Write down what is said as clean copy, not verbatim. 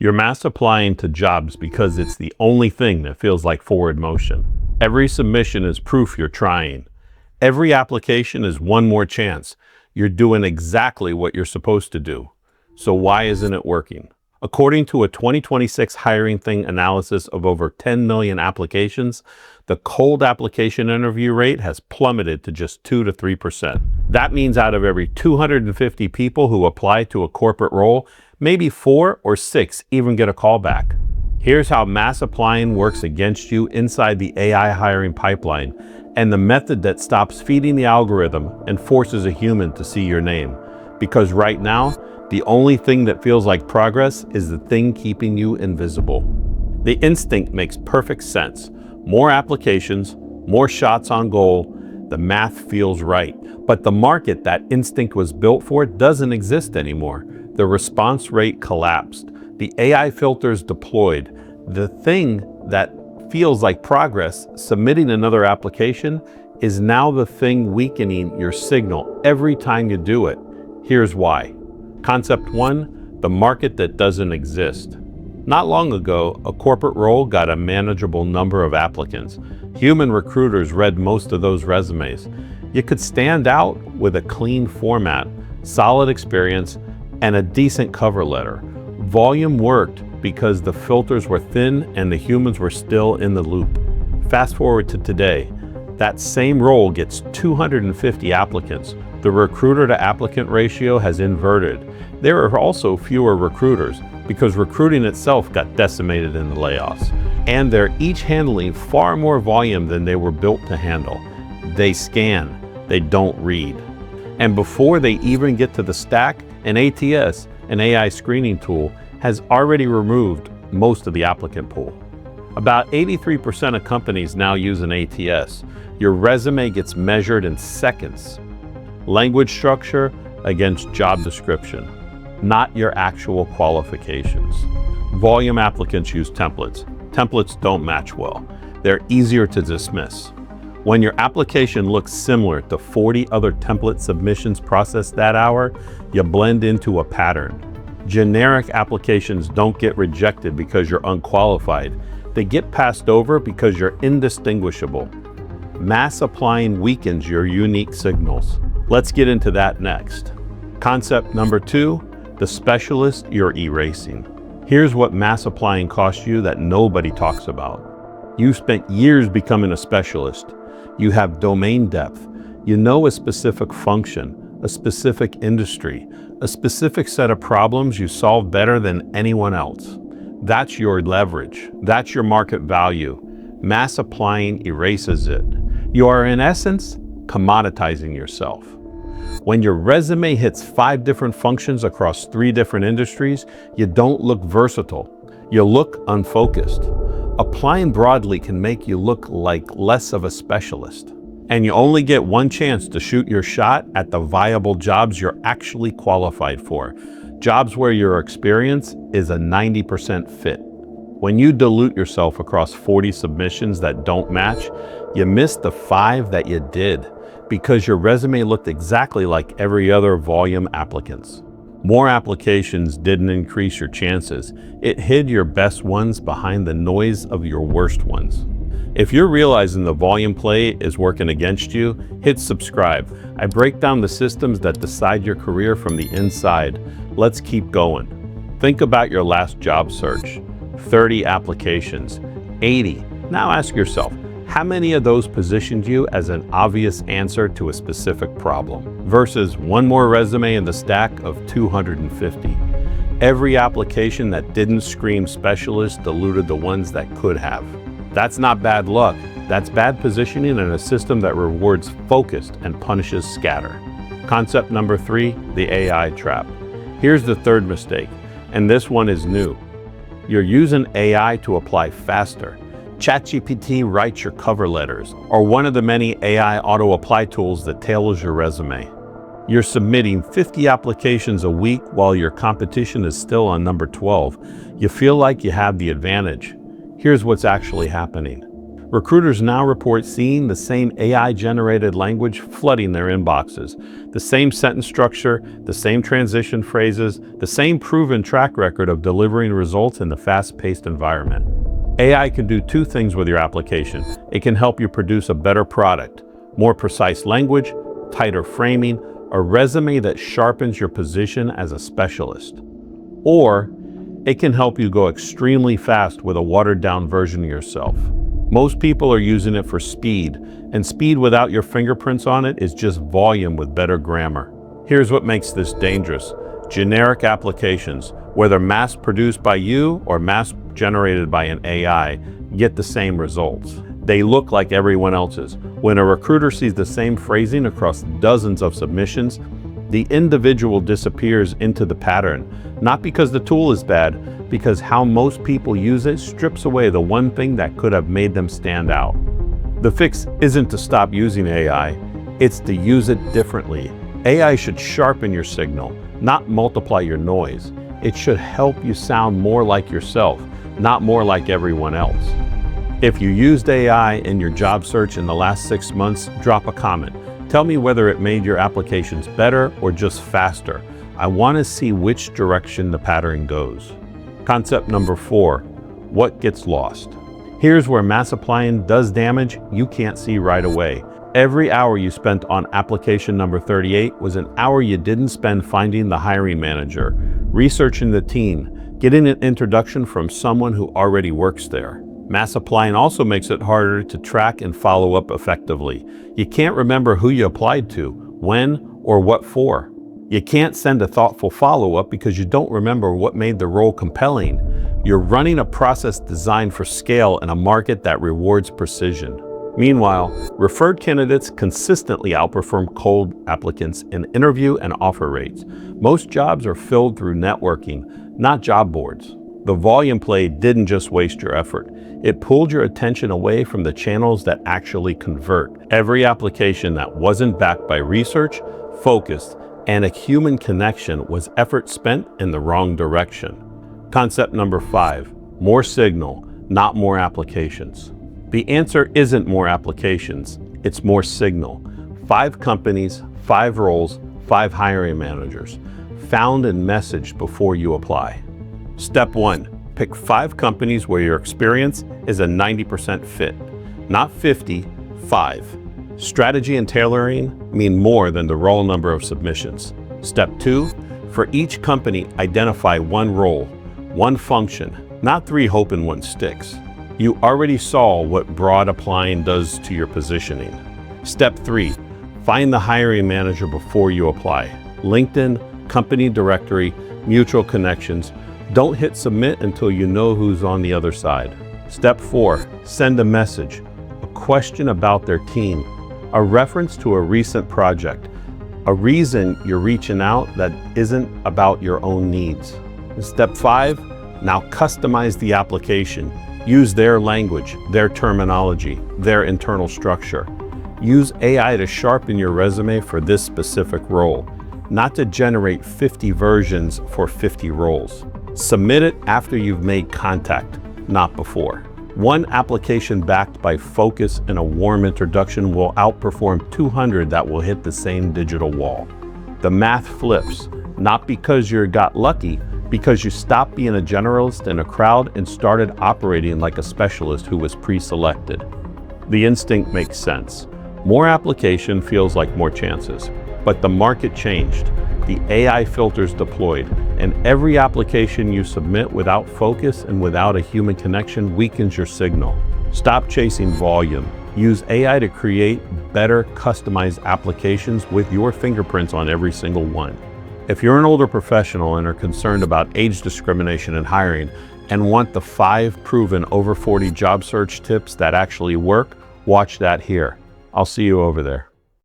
You're mass applying to jobs because it's the only thing that feels like forward motion. Every submission is proof you're trying. Every application is one more chance. You're doing exactly what you're supposed to do. So why isn't it working? According to a 2026 Hiring Thing analysis of over 10 million applications, the cold application interview rate has plummeted to just 2 to 3%. That means out of every 250 people who apply to a corporate role, maybe 4 or 6 even get a call back. Here's how mass applying works against you inside the AI hiring pipeline, and the method that stops feeding the algorithm and forces a human to see your name. Because right now, the only thing that feels like progress is the thing keeping you invisible. The instinct makes perfect sense. More applications, more shots on goal, the math feels right. But the market that instinct was built for doesn't exist anymore. The response rate collapsed. The AI filters deployed. The thing that feels like progress, submitting another application, is now the thing weakening your signal every time you do it. Here's why. Concept 1, the market that doesn't exist. Not long ago, a corporate role got a manageable number of applicants. Human recruiters read most of those resumes. You could stand out with a clean format, solid experience, and a decent cover letter. Volume worked because the filters were thin and the humans were still in the loop. Fast forward to today. That same role gets 250 applicants. The recruiter to applicant ratio has inverted. There are also fewer recruiters because recruiting itself got decimated in the layoffs. And they're each handling far more volume than they were built to handle. They scan, they don't read. And before they even get to the stack, an ATS, an AI screening tool, has already removed most of the applicant pool. About 83% of companies now use an ATS. Your resume gets measured in seconds. Language structure against job description, not your actual qualifications. Volume applicants use templates. Templates don't match well. They're easier to dismiss. When your application looks similar to 40 other template submissions processed that hour, you blend into a pattern. Generic applications don't get rejected because you're unqualified. They get passed over because you're indistinguishable. Mass applying weakens your unique signals. Let's get into that next. Concept number 2, the specialist you're erasing. Here's what mass applying costs you that nobody talks about. You spent years becoming a specialist. You have domain depth. You know a specific function, a specific industry, a specific set of problems you solve better than anyone else. That's your leverage. That's your market value. Mass applying erases it. You are, in essence, commoditizing yourself. When your resume hits 5 different functions across 3 different industries, you don't look versatile. You look unfocused. Applying broadly can make you look like less of a specialist. And you only get one chance to shoot your shot at the viable jobs you're actually qualified for. Jobs where your experience is a 90% fit. When you dilute yourself across 40 submissions that don't match, you miss the 5 that you did because your resume looked exactly like every other volume applicant's. More applications didn't increase your chances. It hid your best ones behind the noise of your worst ones. If you're realizing the volume play is working against you, hit subscribe. I break down the systems that decide your career from the inside. Let's keep going. Think about your last job search. 30 applications, 80. Now ask yourself, how many of those positioned you as an obvious answer to a specific problem versus one more resume in the stack of 250? Every application that didn't scream specialist diluted the ones that could have. That's not bad luck. That's bad positioning in a system that rewards focused and punishes scatter. Concept number 3, the AI trap. Here's the third mistake, and this one is new. You're using AI to apply faster. ChatGPT writes your cover letters, or one of the many AI auto-apply tools that tailors your resume. You're submitting 50 applications a week while your competition is still on number 12. You feel like you have the advantage. Here's what's actually happening. Recruiters now report seeing the same AI-generated language flooding their inboxes, the same sentence structure, the same transition phrases, the same proven track record of delivering results in the fast-paced environment. AI can do two things with your application. It can help you produce a better product, more precise language, tighter framing, a resume that sharpens your position as a specialist. Or it can help you go extremely fast with a watered-down version of yourself. Most people are using it for speed, and speed without your fingerprints on it is just volume with better grammar. Here's what makes this dangerous. Generic applications, whether mass-produced by you or mass-generated by an AI, get the same results. They look like everyone else's. When a recruiter sees the same phrasing across dozens of submissions, the individual disappears into the pattern, not because the tool is bad, because how most people use it strips away the one thing that could have made them stand out. The fix isn't to stop using AI, it's to use it differently. AI should sharpen your signal, not multiply your noise. It should help you sound more like yourself, not more like everyone else. If you used AI in your job search in the last 6 months, drop a comment. Tell me whether it made your applications better or just faster. I want to see which direction the pattern goes. Concept number 4, what gets lost? Here's where mass applying does damage you can't see right away. Every hour you spent on application number 38 was an hour you didn't spend finding the hiring manager, researching the team, getting an introduction from someone who already works there. Mass applying also makes it harder to track and follow up effectively. You can't remember who you applied to, when, or what for. You can't send a thoughtful follow-up because you don't remember what made the role compelling. You're running a process designed for scale in a market that rewards precision. Meanwhile, referred candidates consistently outperform cold applicants in interview and offer rates. Most jobs are filled through networking, not job boards. The volume play didn't just waste your effort. It pulled your attention away from the channels that actually convert. Every application that wasn't backed by research, focused, and a human connection was effort spent in the wrong direction. Concept number 5, more signal, not more applications. The answer isn't more applications, it's more signal. 5 companies, 5 roles, 5 hiring managers, found and messaged before you apply. Step 1, pick 5 companies where your experience is a 90% fit, not 50, 5. Strategy and tailoring mean more than the raw number of submissions. Step 2, for each company, identify 1 role, 1 function, not 3 hoping 1 sticks. You already saw what broad applying does to your positioning. Step 3, find the hiring manager before you apply. LinkedIn, company directory, mutual connections. Don't hit submit until you know who's on the other side. Step 4, send a message, a question about their team, a reference to a recent project, a reason you're reaching out that isn't about your own needs. Step 5, now customize the application. Use their language, their terminology, their internal structure. Use AI to sharpen your resume for this specific role, not to generate 50 versions for 50 roles. Submit it after you've made contact, not before. 1 application backed by focus and a warm introduction will outperform 200 that will hit the same digital wall. The math flips, not because you got lucky, because you stopped being a generalist in a crowd and started operating like a specialist who was pre-selected. The instinct makes sense. More application feels like more chances, but the market changed. The AI filters deployed, and every application you submit without focus and without a human connection weakens your signal. Stop chasing volume. Use AI to create better customized applications with your fingerprints on every single one. If you're an older professional and are concerned about age discrimination in hiring and want the 5 proven over 40 job search tips that actually work, watch that here. I'll see you over there.